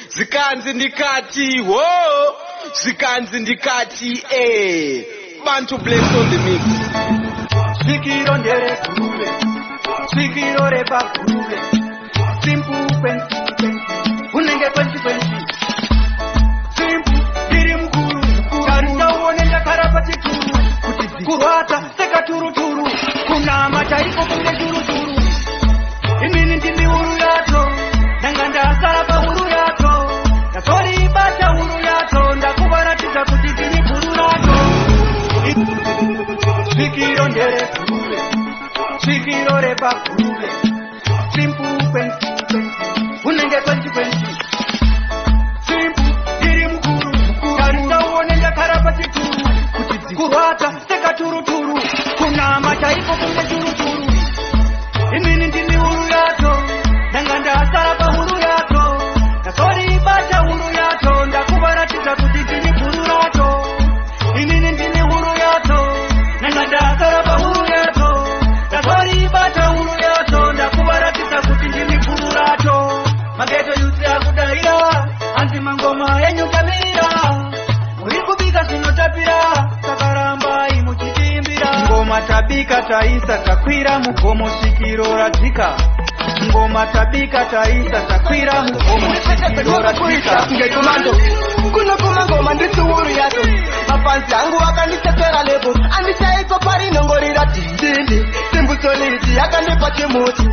zikanzi ndikati wo, zikanzi ndikati Bantu bless on the mix. Sikiro ndere kurule, sikiro repa kurule, simple kwensi, unenge kwensi, simple diri mkuru, karita uonenda karapati turu, kurwata seka turu, kuna machaiko kunge turu, imini ndimi uru yato, nanganda sarapa uru yato, nakori ibata uru yato, ndakubaratiza kutizini kuru yato. Sikiro ndere kurule, sikiro repa kurule, simple kwensi, unenge kwensi, simple diri mkuru, karita uonenda karapati turu, kurwata seka turu, kuna machaiko kunge turu, imini ndimi uru yato, nanganda sarapa uru yato, nakori ibata uru yato, ndakubaratiza kutizini kuru yato, imini ndimi uru yato, nanganda sarapa uru yato, nakori ibata uru yato, ndakubaratiza kutizini kuru yato, mageto yusi akudaira, anzi mangoma yenyu kamira, muikubika sinotapira, sakaramba imuchitimbira, ngoma tabika taisa takwira mugomo sikiro ratika, ngoma tabika taisa takwira mugomo sikiro ratika, ngetumando kuno kuma ngoma ndituuru yato, mapanzi angu akanitetera lebo, andichaiko pari nongorira tindindi, simbutoliti akanipa chimuti,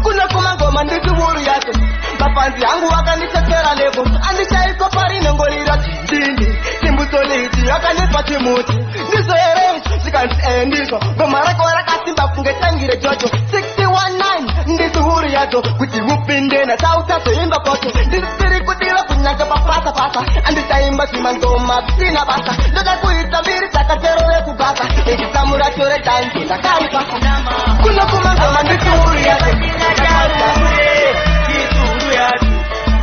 kuno kuma ngoma ndituuru yato, mapanzi angu akanitetera lebo, andichaiko pari nongorira tindindi, simbutoliti akanipa chimuti, ndizo ere zikanzi ndizo, ngoma rakora kasimba kungetangire jojo, 619 ndituuru yato, kuti upinde na sauta soimba koto, ndisiri kutila kunyaka papasa, andichaimba simangoma sina basa, ndoka kuitabiri takatero kubasa, ekisamura chore tanki takaripasa, kuno kuma ngoma ndituuru yato, kituru yato,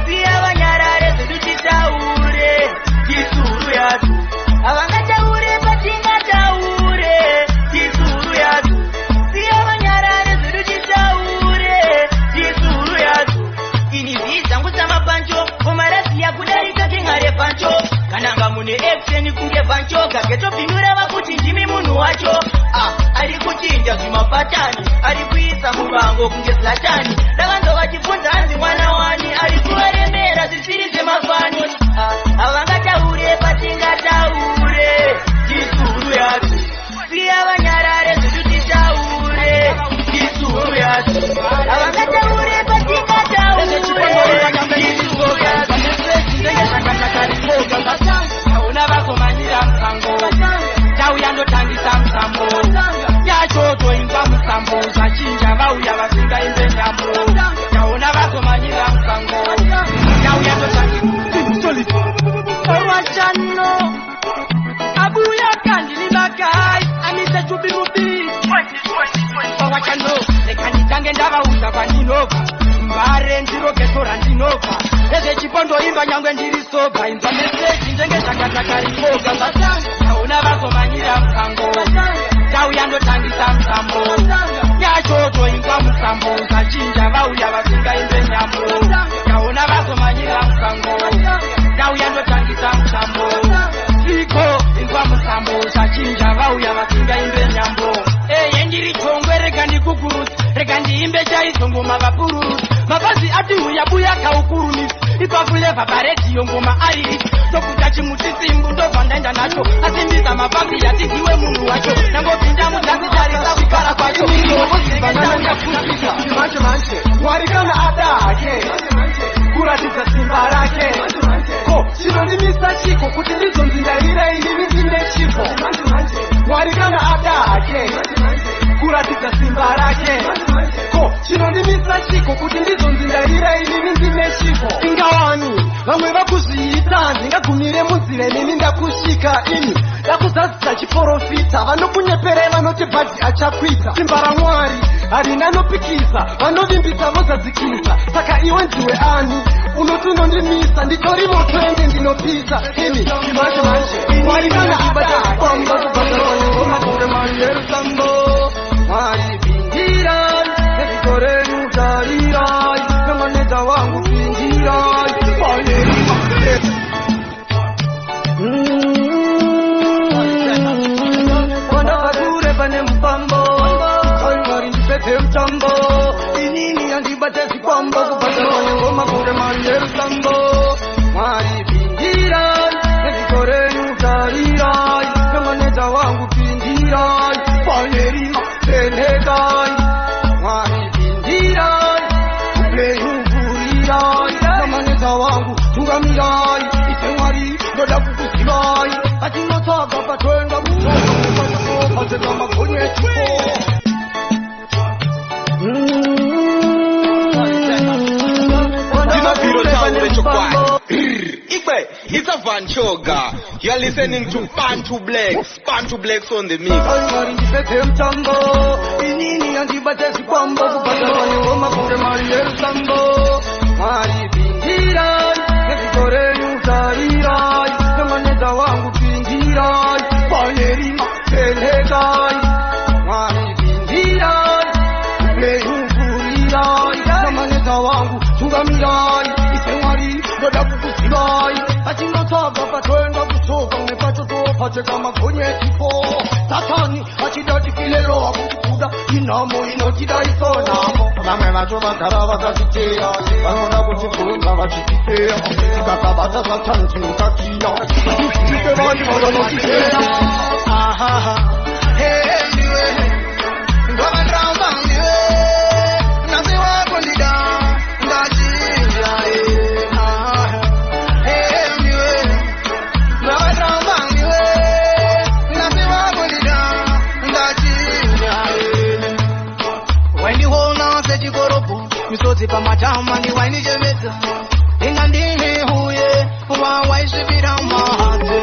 siya wanyarare zidutitaure, kituru yato, avangachaure patinga chaure, kituru yato, siya wanyarare zidutitaure, kituru yato, iniviza ngusama pancho, umarasi ya kudarika kingare pancho, kananga mune action kunge pancho, kageto pinura wakuti njimi munu wacho, alikuchinja zimapatani, alikuisa mubango kunge slatani, davanzo wachifunza anzi mwana wani, alikuwaremera zisiri zemafani, avanga taure patinga taure, kisuru yatu, siya wanyarare ziduti taure, kisuru yatu, avanga taure patinga taure, kisuru yatu, ndenge shakata karifoga, kauna bako manira mkango, tauyando tangisa msambo, yachoto inga msambo, zachinja vauya vasinga imbe nyambo, kauna bako manira mkango, tauyando tangisa Orwachano, abuya kandili bakai, anise chupi rubi, Orwachano, lekanitange ndava uza kwa ninova, mbare ndiro kesora ndinova, eze chipondo imba nyangwe ndiri soba, imba meseji njenge shakatakari foga, kauna bako manira mkango, tauyando tangisa msambo, yachoto inga msambo, zachinja vauya vasinga imbe nyambo, kauna bako manira mkango, tauyando tangisa msambo, siko inga msambo, zachinja vauya vasinga imbe nyambo, yendiri chongwe rega ndikukurusi, rega ndiimbe chaizongo mavapururusi, mavazi ati huyabuya kaukurumisi, ipafule vabareti yongoma ariri, sokuta chimuchisimbu ndovandaenda nacho, asimbisa mavazi yatigiwe munhu wacho, nangopinda mudzanzi tarisa vikara kwacho, manje, warikana adake, kuratidza simba rake, ko, chinondimisa chiko, kuti ndizonzindarira inini ndine chiko, warikana adake, kuratidza simba rake, ko, chinondimisa chiko, kuti ndizonzindarira inini ndine chiko, ingawani, vamwe vakuzviita, ndingagumire munzira inini ndakushika ini, ndakuzadzisa chiprofita, vanokunyepere vanoti bhadhi achakwita, simba raMwari harina nopikisa, vanovimbisa vozadzikisa, saka iwe ndiwe ani, unoti unondimisa, nditori moto ende ndinopisa, ini, manje, warikana adake, Mwari pingirai, nezikorenu tarirai, nemaneta wangu pingirai, Taga patwenga kusoka patega makonye tipo. It's a Vanchoga. You are listening to Bantu Blacks on the mix. Kama kwenye tipo Tatani achidati kilelo Kuda inamo inotida isonamo Mame macho makara wakasitea Wanona kuchifunga wachikitea Kakabata satanti ukakia Kike wani wano kitea Ahaha Hey niwe Ngwa drama niwe Nasi wako nida Ndajia Ahaha Hey niwe Ngwa drama niwe Misoti pa matama ni waini jemeza Ingandini huye Wawaishi vira mahate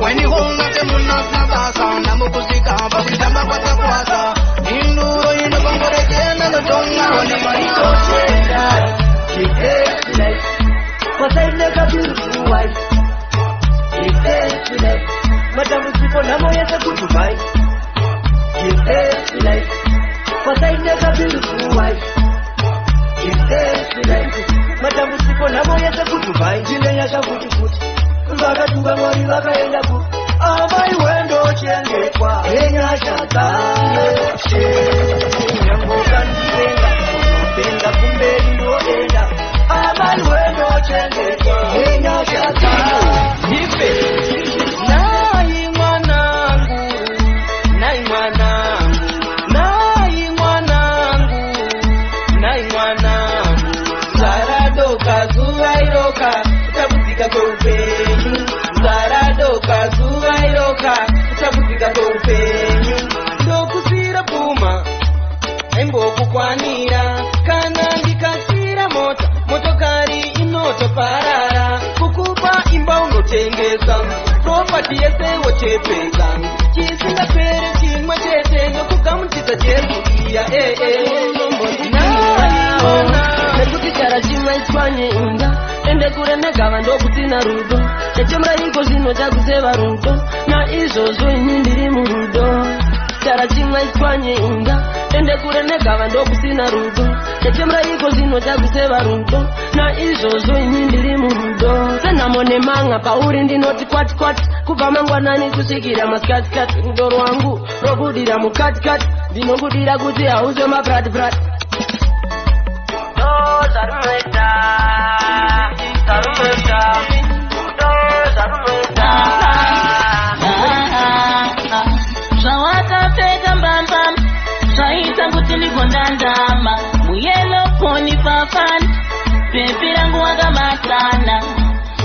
Waini honga te munas na basa Na mukusika basi jamba kwata kwata Induro ino kongore jena no tonga Wani marito shenda She takes me life Cause I like a beautiful wife She takes me life Madamu sipo na moya sa kutubai She takes me life Cause I like a beautiful wife Madamu sipo na moya za kutubai Jile ya shakuti Mbaka tunga mwari waka enda ku Amai wendo chenge kwa Enya shaka Nyamboka nipenga Penga kumbeli ndo enda Amai wendo chenge kwa Enya shaka Nipe Nai mwanangu Nai mwanangu Nai mwanangu Nai mwanangu Zaradoka zuwairoka Utabuzika kwa upenyu Zaradoka zuwairoka Utabuzika kwa upenyu Ndokusira puma Embo kukwanira Kana ndikasira mota Motokari inoto parara Kukupa imba unotengeza Property yese wochepeza Chisinga pere chimwa chete Nokukamutisa chezuia Nekuti chara chimwa iswanye inga Ende kure negava ndokutina rudo Nechemra ingo zino chakuzeva rudo Na izvozvo ini ndiri murudo Chara chimwa iswanye inga Ende kure negava ndokutina rudo Nechemra ingo zino chakuzeva rudo Na izvozvo ini ndiri murudo Senamo nemanga pauri ndinoti kwati kwati Kubva mangwanani kusvikira masikati kati Rudo rwangu rokudira mukati kati Ndinokudira kuti hauze mabrati brati Zarumeta Zvawakapfeka mbambam Zvaita kuti ligondandama Muyelo poni pafani Pepi rangu wakamatana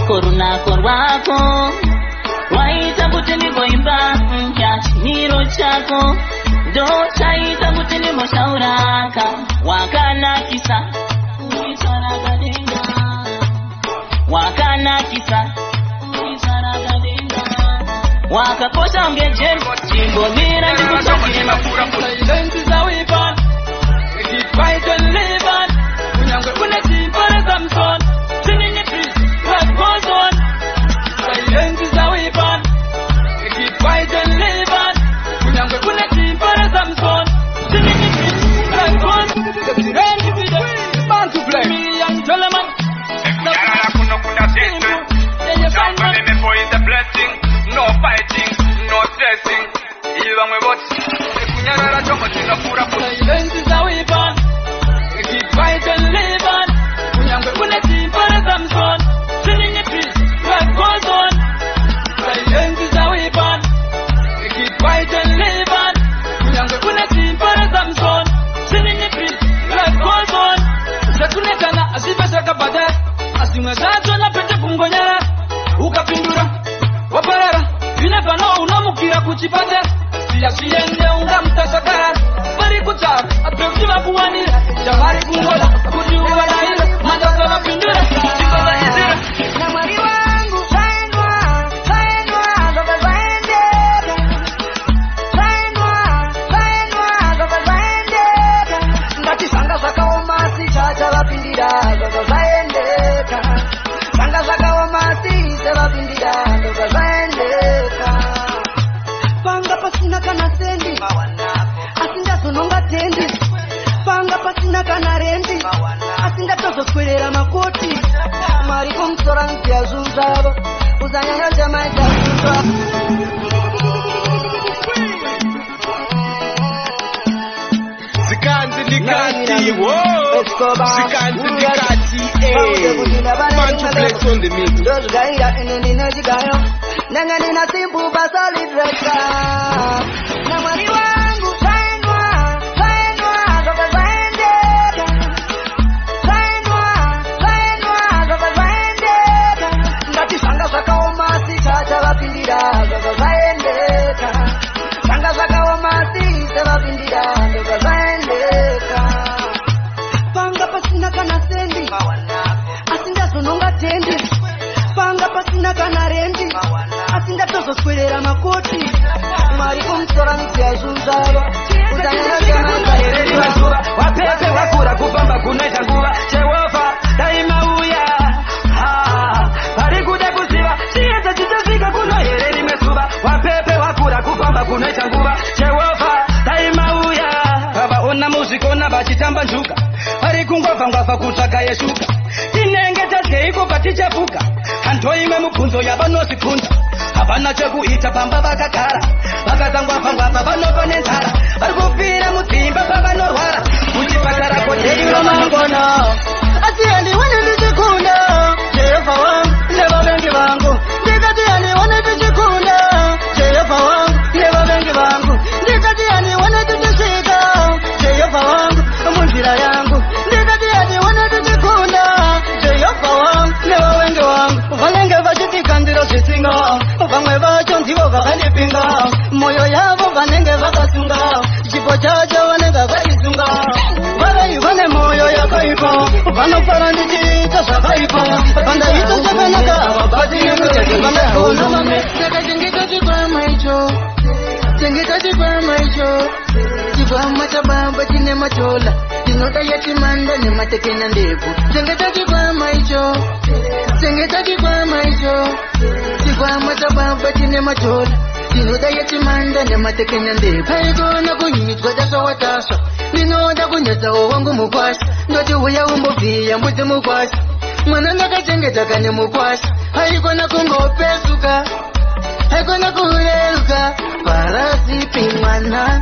Korunako rwako Waita kuti ndigoimba Chimiro chako Ndo chaita kuti ndimoshauraka Wakanakisa Wakanakisa Wakakosha ungejen Chimbomira ndikuchakina Lenzi za wipan Fight and live on Unyangwe unetimpare Samson Sinini peace What goes on Lenzi za wipan Fight and live on Unyangwe unetimpare Samson Sinini peace What goes on Renzi video Bantu play Me and Jolaman No fighting, no stressing. Even we watch. Kunyarara chongo china pura pura. Lenzi za wipan. Zikanzi ndikati, whoa. Zikanzi ndikati, Bantu Bless on the mix. Nanga nina simple basali dreka. Na mwani wangu sainwa Baba zaendeka. Sainwa Baba zaendeka. Ngati sanga zakaomasi chacha vapindira Baba zaendeka. Sanga zakaomasi chacha vapindira Baba zaendeka. Panga pasina kana sendi asinda zononga tendi. Panga pasina kana rendi asinda tozoswerera makoti. Mari kumsora mitiazuzava utanyana jananga hereri mazuva. Wapepe wakura kupamba kunaita nguva. Jehova daima uya parikuda kuziva chiedza chichafika kuno hereri mezuva. Wapepe wakura kupamba kunaita nguva. Jehova daima uya vavaona muzvikona vachitamba njuka varikungwavhangwavha kutsvaga yeshuka. Tinenge tadyeiko patichafuka hantoimwe mubvunzo yavanozvibvunza. Havana chekuita pamba vakagara vakazangwavhangwavha vanopa nenzara. Vari kupira mudzimba pavanorwara kuchipatara koteiro mangona. Asi handiwane ndichikunda Jehova wangu nevavengi vangu. Ndikati handiwane ndichikunda Jehova wangu nevavengi vangu. Ndikati handiwane ndichisvika Jehova wangu munzira yangu. Ndikati handiwane ndichikunda Jehova wangu nevavengi vangu. Vanenge vachitikandiro zvisinga vamwe vacho ndivo vakandipinga. Moyo yavo vanenge vakasunga chipo chacho vanenge vaisunga. Vane moyo yakaipa vanofara ndichiita zvakaipa. Vandaita zvakanaka havabatiimutekevandaonamame. Chengeta chikwama icho, chengeta chikwama icho. Chikwama chababa chine machola chinoda yatimanda nematekenya ndevu. Chengeta chikwama icho, chengeta chikwama icho. Chikwama chababa chine machola chinoda yatimanda nematekenya ndevu. Haigona kunyitwa tashawatasha ndinoda kunyatsawo wangu mukwasha. Ndoti uya umbobviya mbudzi mukwasha. Mwana ndakachengeta kane mukwasha. Haigona kungopesuka, haigona kureruka. Parasipi mwana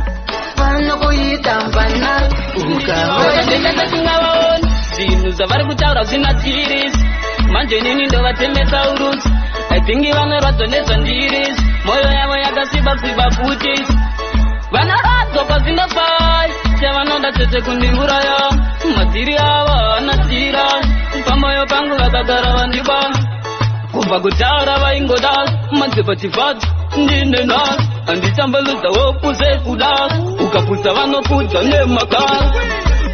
vanokuitambana ukavaendekatatingavaoni zvinhu zvavari kutaura zvinatirisi. Manje nini ndovatemesa urusi. Aithingi vanorwadzwa nezvandirisi. Moyo yavo yakasiba futisi. Vanoradzwa kwazvindafai chavanoda chete kundiuraya. Madziri ava anatira pamoyo pangu vakagara vandibana. Kubva kutaura vaingoda madzepa chifadzi ndine nhasi. Handichambaludzawo kuzekuda ukaputsa vanopudza nemakara.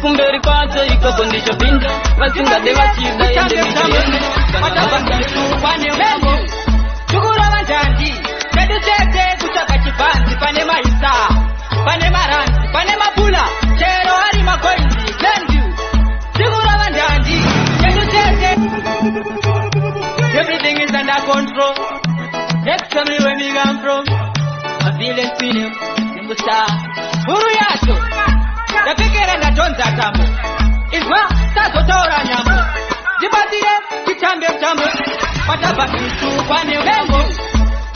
Kumberi kwacho ikoko ndichopinda vasingade vachida ende michiende Chukura vanjandi chedu chete kutsvaka chibhanzi. Pane maisa, pane maranzi, pane mapula, chero ari makoinzi. Thank you. Chukura vanjandi chedu chete. Everything is under control. Next tell me where we come from. A village film in the star. Huru yacho yapekera ndatonza tambo. Izwa tazotora nyambo. Jibatire chichambe chambo. Pataba kitu pane ulembo.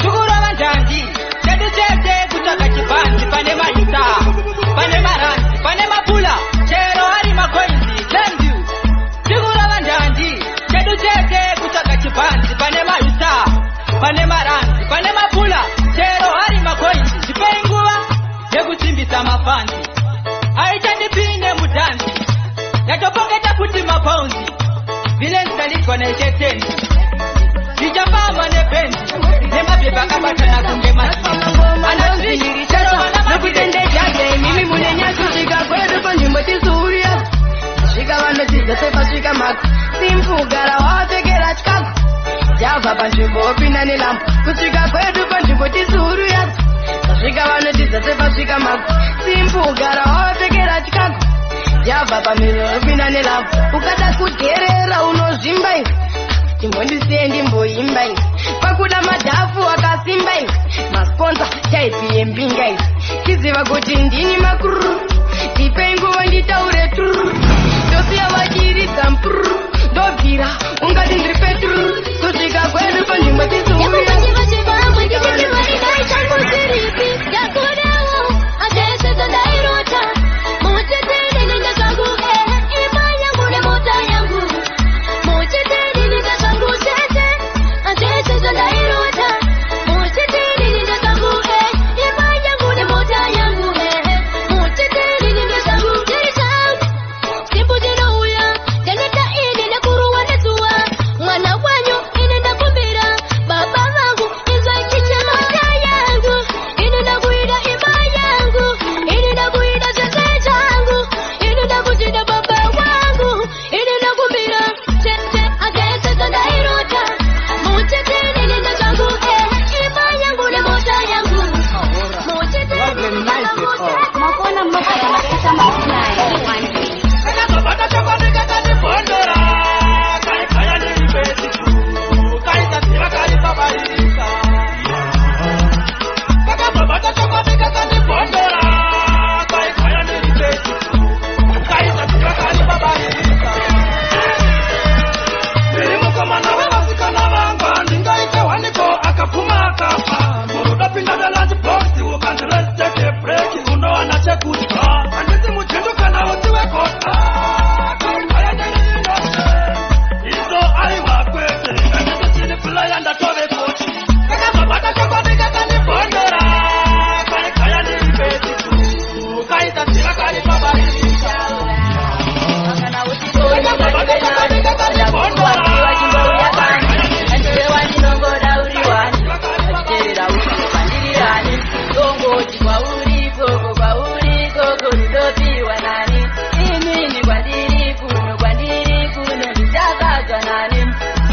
Chukura vanjandi chedu chete kutsvaka chibhanzi. Pane maisa, pane maranzi, pane mapula, chero ari makoinzi. Thank you. Chukura vanjandi chedu chete kutsvaka chibhanzi. Pane maisa, pane maranzi, pane mapula, chero ari makoinzi. Zvipei nguva yekuchimbisa mafanzi. Aichandipinde mudhanzi yatopoketa kuti mapaundi. Vilenzi taligwa naicheteni ndichafamba nepenzi nemapepa akabatana kunge masi. Anazvinyirishanokutendejake mimi mune nyasi. Svika kwedu panzvimbo tizuria svika vanodzidza sepasvika mako. Simfugara wapfekera chikago yabva panzvimbo opinda nelambo. Kusvika kwedu panzvimbo tizuria svika vanodzidza sepasvika mako. Simfugara wapfekera chikago yabva pamhino opinda nelambo. Ukada kugerera unozvimba iwe chimbondisiye ndimboimba iwe. Pakuda madhafu akasimba iwe masponsa chaipi yembinga iwe. Tiziva kuti ndini makuru. Ndipei nguva nditaure turu. Ndosiya vachiridza mpuru. Ndobvira ungati ndiri peturu. Kusvika kwedu panzvimbo tizuria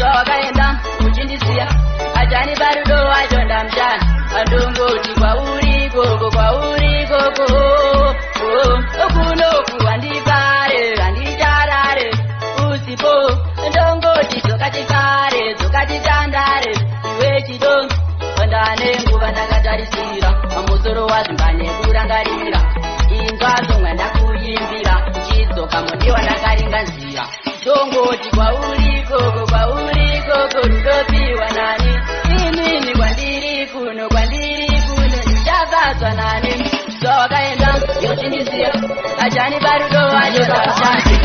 wakaenda uchindisiya ajani barudo wajonda mshana andongoti kwauri koko okunoku wandivare wanditarare usipo ndongoti dzokatitandare iwe chidongi ondane nguva ndakatarisira pamusoro wazimbane kurangarira inzvazo mwandakuimbira chidzoka mundiwa ndakaringanzira ndongoti kwauri koko rudopiwa nani inini kwandiri kuno ndichakazwa nani wakaenda yochindisiya ajani barudo wajodashani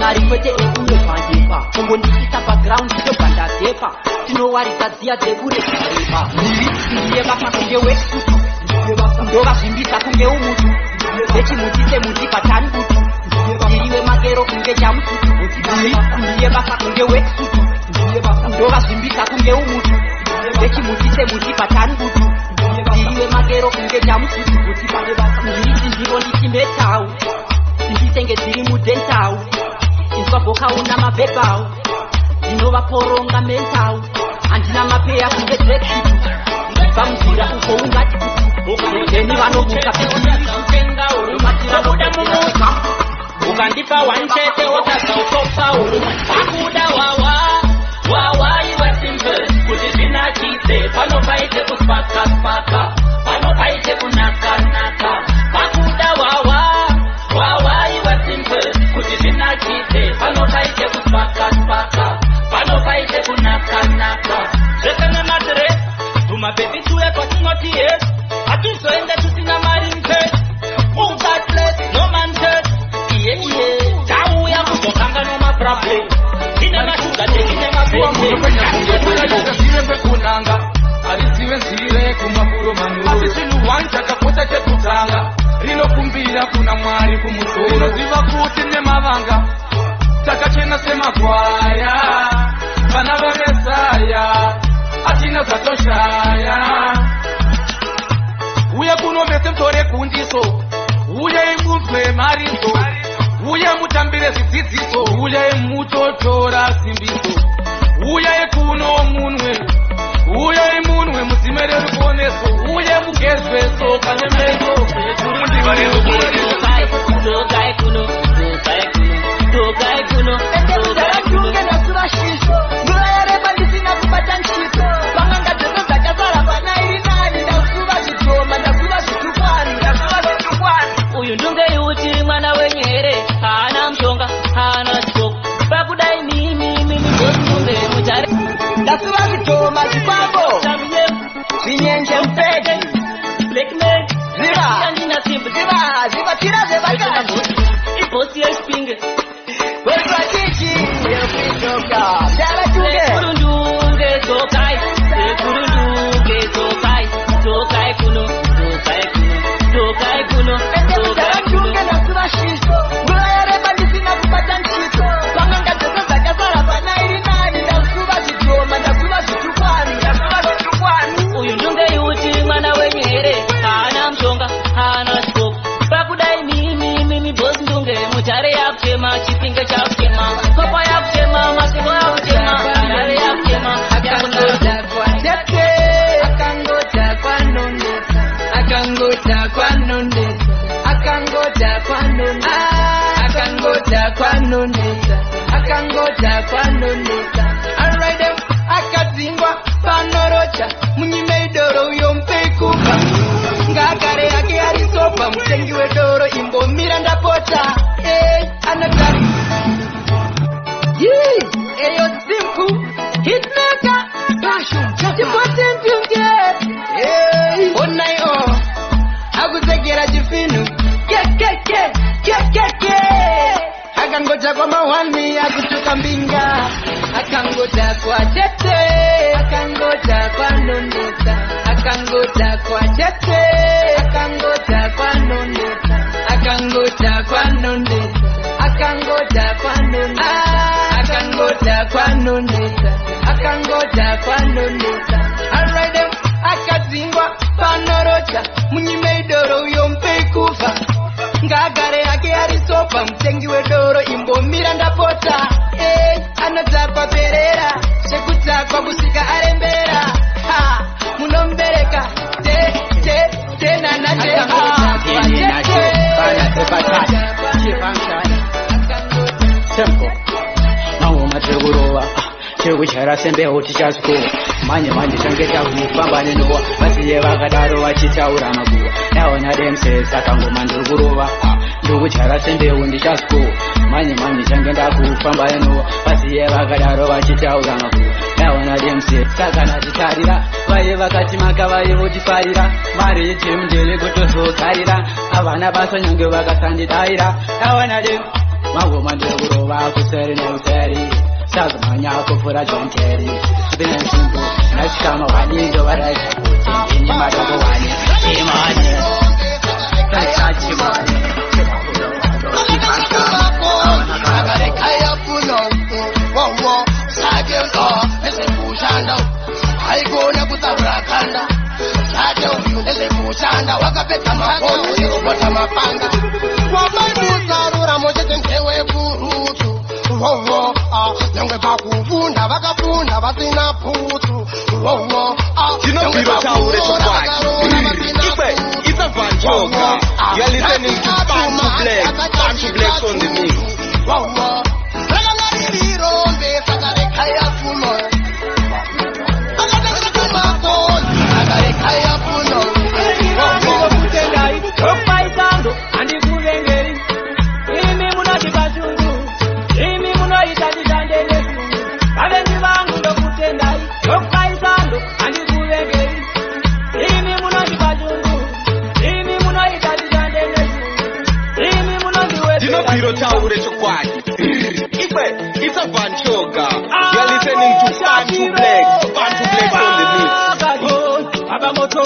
arikwete ekunofandepa kungondisisa paground togandazepa tinowarisa dziya dzekurearepa ndiye basa kunge wekutu ndovazvimbisa kunge umutu vechimutise muti patari butu ndiriwe makero kunge chamututu ndiye basa kunge wekutu ndovazvimbisa kunge umutu vechimutise muti patari butu ndiriwe makero kunge chamututu ndiri ndiro ndichimbetau ndisenge dziri mudentau inzwabhokauna mabhebhau ndinovaporonga mentau handina mapeya kunge drexitu ndibvamuzira uko ungati eni vanobuka ukabuda mumuka ukandipa wanchete wotazautopauru akuda wawa iwe simple kuti zvinachise panopaite kuspaka panopaite kunaka akuda wawa iwe simple kuti zvinachise panopaite kuspaka panopaite kunaka zvekana madre tumabebi tuye kwatinoti yes hatizoende tusina mari mpe ungatlet nomantet iye tauya kuzokanga nomaproblem ine mashugatekine mazive kunanga alizive nzire kumafuro manuru asi chinhu wani chakapota chekutanga rinokumbira kuna mwari kumusoro ziva kuti nemavanga takachena semakwaya vana vamesaya atina zvatoshaya uye kunomese mtore kundiso uye imunzwe mariso uye mutambire zvidzidziso uye mutotora simbiso uye kuno munwe mudzimere ruponeso uye mugezweso kane meso uyu ndungeiuti mwana wenyere haana mushonga haana chitoko pakudai mimi mutare ndasuva zvitoma zvikwako zvinyenje mupeke ziva tira zvevakati ibosi yespinge wezvachichi yekuitoka ndavatunge kurundunge zokai kuno ndavatunge ndasuva shiso nguva yareba ndisina kubata nchito pamanga dzose dzakasara panairi nani ndasuva zvitoma ndasuva zvitukwani uyu ndungeiuti mwana wenyere haana mushonga haana chitoko pakudai mimi bosi ndunge mutare yakutema chipinge chakutema kopa yakutema masiko yakutema mutare yakutema akangota kwanonesa alright akadzingwa panorocha munyimeidoro uyo mpekupa ngagare yake arisopa mutengi wedoro imbomira ndapota anotari eyo simple hitmaker chipotentunge onaio akuzegera chifinu akangota kwa mawani akutuka mbinga akangota kwa tete akangota kwa nondeta akangota kwa tete akangota kwa nondeta akangota kwa nondeta akangota kwa nondeta akangota kwa nondeta akangota kwa nondeta alright akadzingwa panorocha munyimeidoro uyo mpekufa ngagare yake arisopa mutengi wedoro imbomira ndapota anotapa perere tikuchera sembeho tichasiko manje change takufamba nenowa vasiye vakadaro vachitaura maguwa naona demse saka ngoma ndikurova ndikuchera sembeho ndichasiko manje change ndakufamba nenowa vasiye vakadaro vachitaura maguwa naona demse saka natitarira vaye vakati maka vaye votifarira mari yetimu ndere kutozokarira avana basa nyange vakasandidaira naona dem magoma ndikurova kuseri neuseri Sazmanya kufura jonteri Bina simple Nashikama wani ndo waraja kuti Ini madogo wani Imani Tachachi mani Agare kaya puno Wawo Sagendo Ese kushanda Haigona kutabura kanda Sate uyu Ese kushanda Wakapeta makono Yubota mapanga Wabadu sarura Mojete ntewe kurutu Wowo, nyangwe bakufunda vakafunda vasina putsu. Wowo, nyangwe bakufunda it's a fun joke. You're listening to Bantu Black on the mix. Wowo, ragangarirombe sakarekaya funo. Sakarekaya funo. Wowo, kutendai, okpaisando, andikuvengeri. Imi munati bashungu. Imi munoita ndishandele sungu Kavenzi vangu ndokutendai Yokpaisando andikuvengeri Imi munoti pachungu Imi munoita ndishandele sungu Imi munondiwezera Ndinobhiro taure chokwadi it's a fun choga. You're listening to Bantu Black on the mix. Baba moto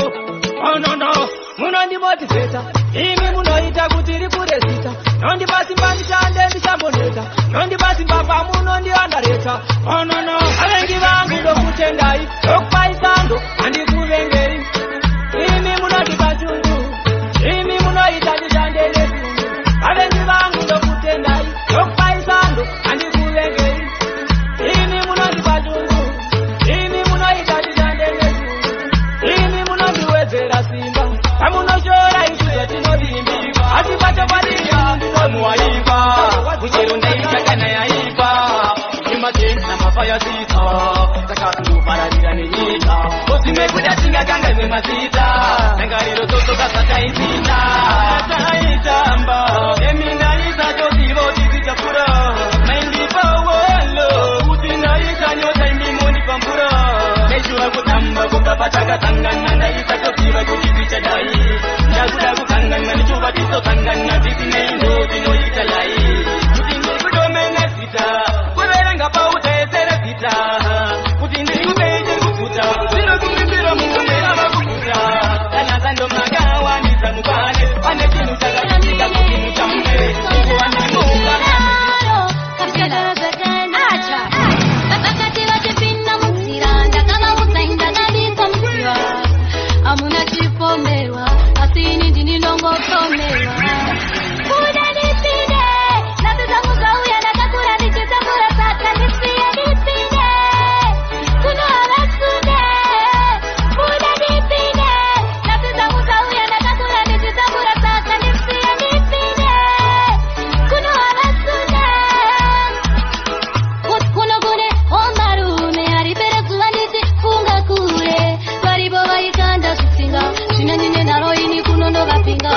Oh no munondimotiveta Imi munoita kuti rikure zita Nondipasi ndishande ndishamboneta Nondipasi mbapa munondiandareta Oh no Avengi vangu ndokutendai Yokpaisando andikuvengeri Imi munondipachungu Imi munoita ndishandele sungu Avengi vangu ndokutendai Yokpaisando andikuvengeri Imi munondipachungu Imi munoita ndishandele sungu Imi munondiwezera simba Amunoshora isuzo tinodimbi Asipata padira ndinomuwaiba Kuchero ndaita kana yaiba Imatengi na mafaya sita Saka ndupararira nenyita Osime kudatinga kanga zemazita Nangariro toto kasata izita Taitamba Emina isa josivo tizichapura Naindipa walo Utina isa nyota imimoni pampura Meshua kutamba kukapataka tangana Ndaisa josiva kuchizicha dai Ndakuda kukangana nichuva tiso tangana Titi neindo tino italai Kutindi kudomene sita Kuverenga pauta esere sita Kutindi kubeje kukuta Zino kumimbiro mungumbira makukuta Tanazando magawa nisamukane Pane kinu chaka yanika kukinu chamune Kuku wani munga Kapsada zakana Acha Bakati wate pinna mutsiranda Kama mutsainda nadi kamsiwa Amuna chipomewa Asini ndini nongo tomewa Kuda nipide Nabiza mugauya nakakura nichizamura sata nisiya nipide Kuno alasunde Kuda nipide Nabiza mugauya nakakura nichizamura sata nisiya nipide Kuno alasunde Kuno gune omarume Aripere kuwanisi funga kure Varibo vaikanda kutsinga Shinanyine naro ini kunondo vapinga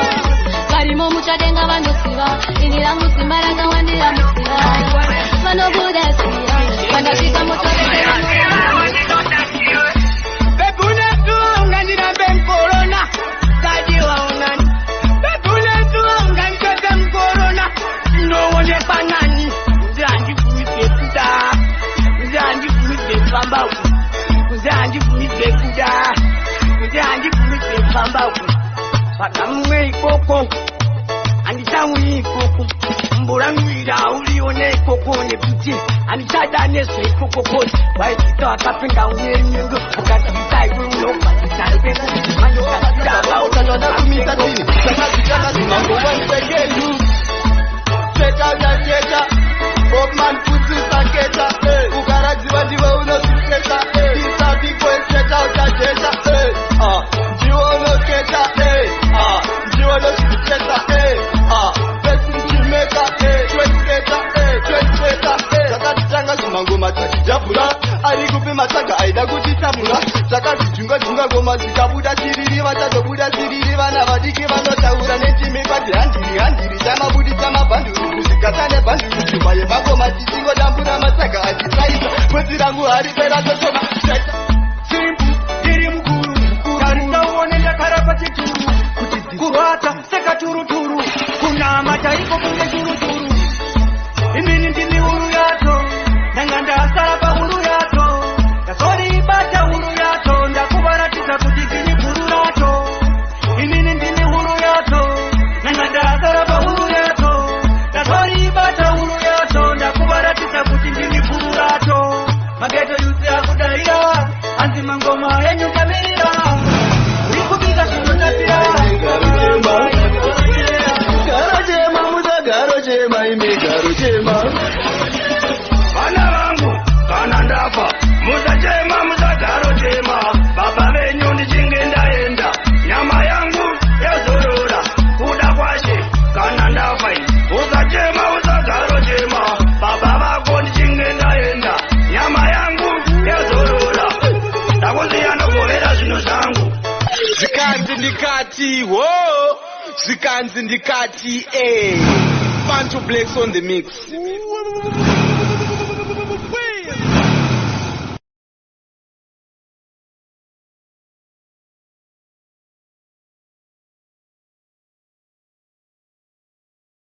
Varimo muchadenga vanosiva Ini rangu simbaranga wandira musiva Vanobuda siya Vandasika motore Bebune tu ngandira ben corona Kajiwa unani Bebune tu ngandira ben corona No one panani Zanji kuite kuda Zanji kuite pamba Zanji kuite kuda Zanji kuite pamba Pakamwe ikoko Anitamu ikoko Mburanguira ulione ikoko nepiti Anitada nesu ikoko poti Waikito akapinda uye nyungu Ukatita iwuno Patita ipengu Manyo katita Utanona kumita tini Sakazikana zinango wanipegelu Cheka ya cheka Bobman puti saketa Ukaraji wandiwa unosiketa Pisa pipo cheka uchacheta Jiwa unoketa Jiwa unosiketa Besi mchimeka Chweketa Sakatitanga zimangoma tachijabula ari kupe matsaga aida kutisamura zvakazvijunga-junga ngoma zikabuda siriri vachazobuda siriri vana vadiki vanotaura nechimekwa dzihandiri chamabudisa mabhanduru kuzvikata nebhanduru dzimba yemangoma tichingodambura matsaga achitsaisa kwedzi rangu hari peratotoma simbu iri mukuru tarisauone ndakara pachituru kuti kurwata sekaturuturu kunama taiko kunge turuturu imini ndimi huru yacho ndanga ndasara pahuru yacho ndazoribata huru yacho ndakuvaratidza kuti ndini guru racho imini ndini huru yacho ndanga ndasara pahuru yacho ndazoribata huru yacho ndakuvaratidza kuti ndini guru racho mageto yudzi akudarira hanzi mangoma enyu kamirira urikubika zvinotasira garo chema muzagaro chema ime garo chema vana vangu kana ndafa musachema musagaro chema baba venyu ndichinge ndaenda nyama yangu yazorora kuda kwashe kana ndafa usachema usagaro chema baba vako ndichinge ndaenda nyama yangu yazorora ndakunziyanogovera zvino zvangu zvikanzi ndikati wo zvikanzi ndikati Bantu Blacks on the mix.